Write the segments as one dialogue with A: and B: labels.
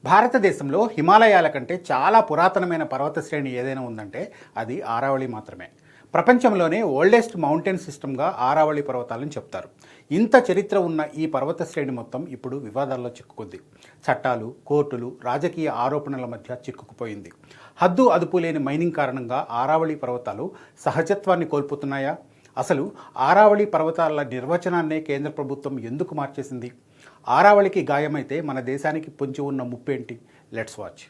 A: భారతదేశంలో హిమాలయాల కంటే చాలా పురాతనమైన పర్వత శ్రేణి ఏదైనా ఉందంటే అది ఆరావళి మాత్రమే. ప్రపంచంలోనే ఓల్డెస్ట్ మౌంటైన్ సిస్టమ్గా ఆరావళి పర్వతాలను చెప్తారు. ఇంత చరిత్ర ఉన్న ఈ పర్వత శ్రేణి మొత్తం ఇప్పుడు వివాదాల్లో చిక్కుకుంది. చట్టాలు, కోర్టులు, రాజకీయ ఆరోపణల మధ్య చిక్కుకుపోయింది. హద్దు అదుపు లేని మైనింగ్ కారణంగా ఆరావళి పర్వతాలు సహజత్వాన్ని కోల్పోతున్నాయా? అసలు ఆరావళి పర్వతాల నిర్వచనాన్నే కేంద్ర ప్రభుత్వం ఎందుకు మార్చేసింది? ఆరావళికి గాయమైతే మన దేశానికి పొంచి ఉన్న ముప్పేంటి? Let's watch.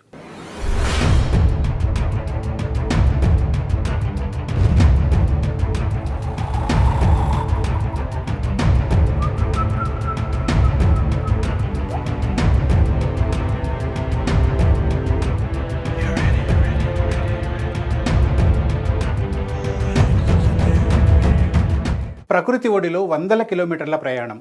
A: ప్రకృతి ఒడిలో వందల కిలోమీటర్ల ప్రయాణం,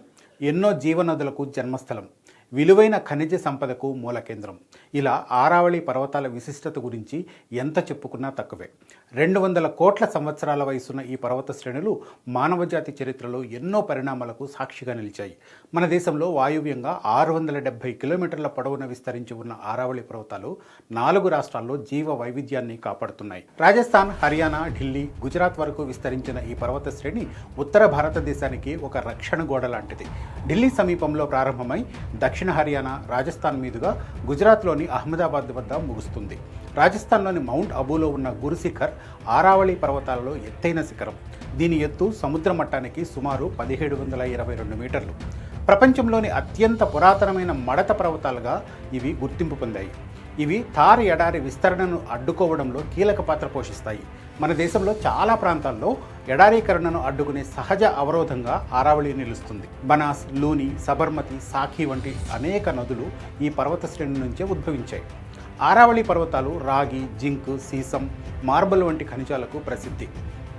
A: ఎన్నో జీవనదులకు జన్మస్థలం, విలువైన ఖనిజ సంపదకు మూల కేంద్రం. ఇలా ఆరావళి పర్వతాల విశిష్టత గురించి ఎంత చెప్పుకున్నా తక్కువే. 200 కోట్ల సంవత్సరాల వయసున్న ఈ పర్వత శ్రేణులు మానవజాతి చరిత్రలో ఎన్నో పరిణామాలకు సాక్షిగా నిలిచాయి. మన దేశంలో వాయువ్యంగా 670 కిలోమీటర్ల పొడవున విస్తరించి ఉన్న ఆరావళి పర్వతాలు 4 రాష్ట్రాల్లో జీవ వైవిధ్యాన్ని కాపాడుతున్నాయి. రాజస్థాన్, హర్యానా, ఢిల్లీ, గుజరాత్ వరకు విస్తరించిన ఈ పర్వత శ్రేణి ఉత్తర భారతదేశానికి ఒక రక్షణ గోడ లాంటిది. ఢిల్లీ సమీపంలో ప్రారంభమై దక్షిణ హర్యానా, రాజస్థాన్ మీదుగా గుజరాత్లోని అహ్మదాబాద్ వద్ద ముగుస్తుంది. రాజస్థాన్లోని మౌంట్ అబూలో ఉన్న గురుశిఖర్ ఆరావళి పర్వతాలలో ఎత్తైన శిఖరం. దీని ఎత్తు సముద్ర మట్టానికి సుమారు 1722 మీటర్లు. ప్రపంచంలోని అత్యంత పురాతనమైన మడత పర్వతాలుగా ఇవి గుర్తింపు పొందాయి. ఇవి థార్ ఎడారి విస్తరణను అడ్డుకోవడంలో కీలక పాత్ర పోషిస్తాయి. మన దేశంలో చాలా ప్రాంతాల్లో ఎడారీకరణను అడ్డుకునే సహజ అవరోధంగా ఆరావళి నిలుస్తుంది. బనాస్, లూని, సబర్మతి, సాఖి వంటి అనేక నదులు ఈ పర్వత శ్రేణి నుంచే ఉద్భవించాయి. ఆరావళి పర్వతాలు రాగి, జింక్, సీసం, మార్బుల్ వంటి ఖనిజాలకు ప్రసిద్ధి.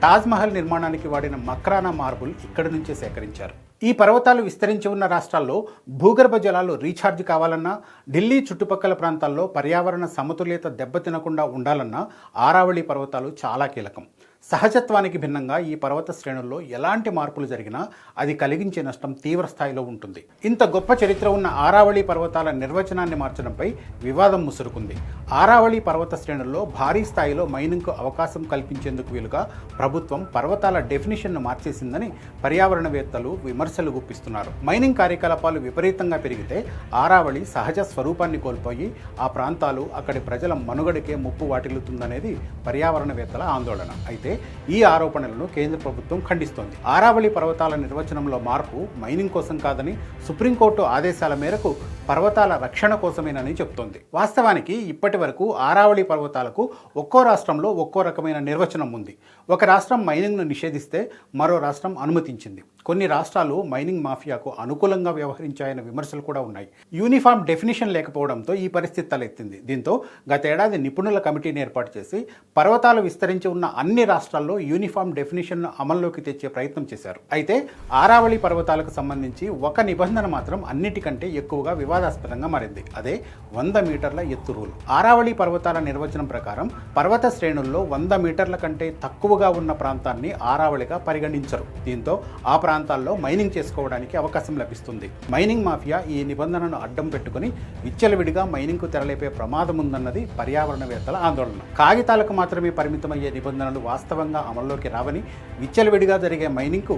A: తాజ్మహల్ నిర్మాణానికి వాడిన మక్రానా మార్బుల్ ఇక్కడి నుంచే సేకరించారు. ఈ పర్వతాలు విస్తరించి ఉన్న రాష్ట్రాల్లో భూగర్భ జలాలు రీఛార్జ్ కావాలన్నా, ఢిల్లీ చుట్టుపక్కల ప్రాంతాల్లో పర్యావరణ సమతుల్యత దెబ్బతినకుండా ఉండాలన్నా ఆరావళి పర్వతాలు చాలా కీలకం. సహజత్వానికి భిన్నంగా ఈ పర్వత శ్రేణుల్లో ఎలాంటి మార్పులు జరిగినా అది కలిగించే నష్టం తీవ్ర స్థాయిలో ఉంటుంది. ఇంత గొప్ప చరిత్ర ఉన్న ఆరావళి పర్వతాల నిర్వచనాన్ని మార్చడంపై వివాదం ముసురుకుంది. ఆరావళి పర్వత శ్రేణుల్లో భారీ స్థాయిలో మైనింగ్కు అవకాశం కల్పించేందుకు వీలుగా ప్రభుత్వం పర్వతాల డెఫినిషన్ను మార్చేసిందని పర్యావరణవేత్తలు విమర్శలు గుప్పిస్తున్నారు. మైనింగ్ కార్యకలాపాలు విపరీతంగా పెరిగితే ఆరావళి సహజ స్వరూపాన్ని కోల్పోయి ఆ ప్రాంతాలు, అక్కడి ప్రజల మనుగడకే ముప్పు వాటిల్లుతుందనేది పర్యావరణవేత్తల ఆందోళన. అయితే ఈ ఆరోపణలను కేంద్ర ప్రభుత్వం ఖండిస్తోంది. ఆరావళి పర్వతాల నిర్వచనంలో మార్పు మైనింగ్ కోసం కాదని, సుప్రీంకోర్టు ఆదేశాల మేరకు పర్వతాల రక్షణ కోసమేనని చెబుతోంది. వాస్తవానికి ఇప్పటి వరకు ఆరావళి పర్వతాలకు ఒక్కో రాష్ట్రంలో ఒక్కో రకమైన నిర్వచనం ఉంది. ఒక రాష్ట్రం మైనింగ్ను నిషేధిస్తే మరో రాష్ట్రం అనుమతించింది. కొన్ని రాష్ట్రాలు మైనింగ్ మాఫియాకు అనుకూలంగా వ్యవహరించాయన్న విమర్శలు కూడా ఉన్నాయి. యూనిఫామ్ డెఫినిషన్ లేకపోవడంతో ఈ పరిస్థితి తలెత్తింది. దీంతో గతేడాది నిపుణుల కమిటీని ఏర్పాటు చేసి పర్వతాలు విస్తరించి ఉన్న అన్ని రాష్ట్రాల్లో యూనిఫామ్ డెఫినిషన్ను అమల్లోకి తెచ్చే ప్రయత్నం చేశారు. అయితే ఆరావళి పర్వతాలకు సంబంధించి ఒక నిబంధన మాత్రం అన్నిటికంటే ఎక్కువగా వివాదాస్పదంగా మారింది. అదే 100 మీటర్ల ఎత్తు రూల్. ఆరావళి పర్వతాల నిర్వచనం ప్రకారం పర్వత శ్రేణుల్లో 100 మీటర్ల కంటే తక్కువగా ఉన్న ప్రాంతాన్ని ఆరావళిగా పరిగణించరు. దీంతో ఆ ప్రాంతాల్లో మైనింగ్ చేసుకోవడానికి అవకాశం లభిస్తుంది. మైనింగ్ మాఫియా ఈ నిబంధనను అడ్డం పెట్టుకుని విచ్చలవిడిగా మైనింగ్కు తెరలేపే ప్రమాదం ఉందన్నది పర్యావరణవేత్తల ఆందోళన. కాగితాలకు మాత్రమే పరిమితమయ్యే నిబంధనలు వాస్తవంగా అమల్లోకి రావని, విచ్చలవిడిగా జరిగే మైనింగ్కు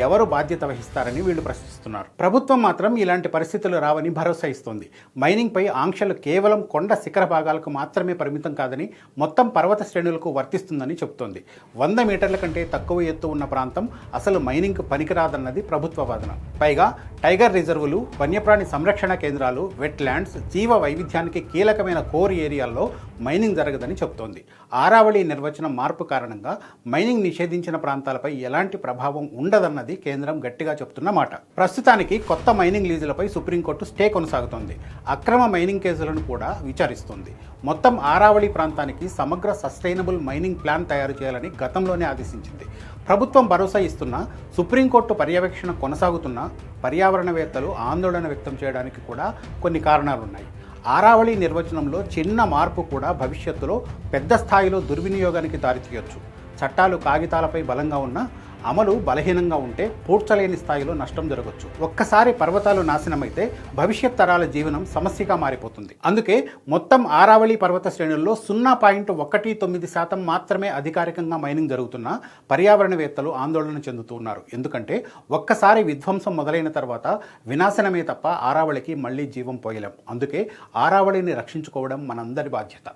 A: ఎవరు బాధ్యత వహిస్తారని వీళ్ళు ప్రశ్నిస్తున్నారు. ప్రభుత్వం మాత్రం ఇలాంటి పరిస్థితులు రావని భరోసా ఇస్తోంది. మైనింగ్పై ఆంక్షలు కేవలం కొండ శిఖర భాగాలకు మాత్రమే పరిమితం కాదని, మొత్తం పర్వత శ్రేణులకు వర్తిస్తుందని చెబుతోంది. 100 మీటర్ల కంటే తక్కువ ఎత్తు ఉన్న ప్రాంతం అసలు మైనింగ్కు పనికిరాదన్నది ప్రభుత్వ వాదన. పైగా టైగర్ రిజర్వులు, వన్యప్రాణి సంరక్షణ కేంద్రాలు, వెట్ ల్యాండ్స్, జీవ వైవిధ్యానికి కీలకమైన కోర్ ఏరియాల్లో మైనింగ్ జరగదని చెబుతోంది. ఆరావళి నిర్వచనం మార్పు కారణంగా మైనింగ్ నిషేధించిన ప్రాంతాలపై ఎలాంటి ప్రభావం ఉండదన్నది కేంద్రం గట్టిగా చెబుతున్న మాట. ప్రస్తుతానికి కొత్త మైనింగ్ లీజులపై సుప్రీంకోర్టు స్టే కొనసాగుతోంది. అక్రమ మైనింగ్ కేసులను కూడా విచారిస్తోంది. మొత్తం ఆరావళి ప్రాంతానికి సమగ్ర సస్టైనబుల్ మైనింగ్ ప్లాన్ తయారు చేయాలని గతంలోనే ఆదేశించింది. ప్రభుత్వం భరోసా ఇస్తున్నా, సుప్రీంకోర్టు పర్యవేక్షణ కొనసాగుతున్నా పర్యావరణవేత్తలు ఆందోళన వ్యక్తం చేయడానికి కూడా కొన్ని కారణాలున్నాయి. ఆరావళి నిర్వచనంలో చిన్న మార్పు కూడా భవిష్యత్తులో పెద్ద స్థాయిలో దుర్వినియోగానికి దారితీయొచ్చు. చట్టాలు కాగితాలపై బలంగా ఉన్నా అమలు బలహీనంగా ఉంటే పూడ్చలేని స్థాయిలో నష్టం జరగవచ్చు. ఒక్కసారి పర్వతాలు నాశనమైతే భవిష్యత్ తరాల జీవనం సమస్యగా మారిపోతుంది. అందుకే మొత్తం ఆరావళి పర్వత శ్రేణుల్లో 0.19% మాత్రమే అధికారికంగా మైనింగ్ జరుగుతున్నా పర్యావరణవేత్తలు ఆందోళన చెందుతున్నారు. ఎందుకంటే ఒక్కసారి విధ్వంసం మొదలైన తర్వాత వినాశనమే తప్ప ఆరావళికి మళ్ళీ జీవం పోయలేం. అందుకే ఆరావళిని రక్షించుకోవడం మనందరి బాధ్యత.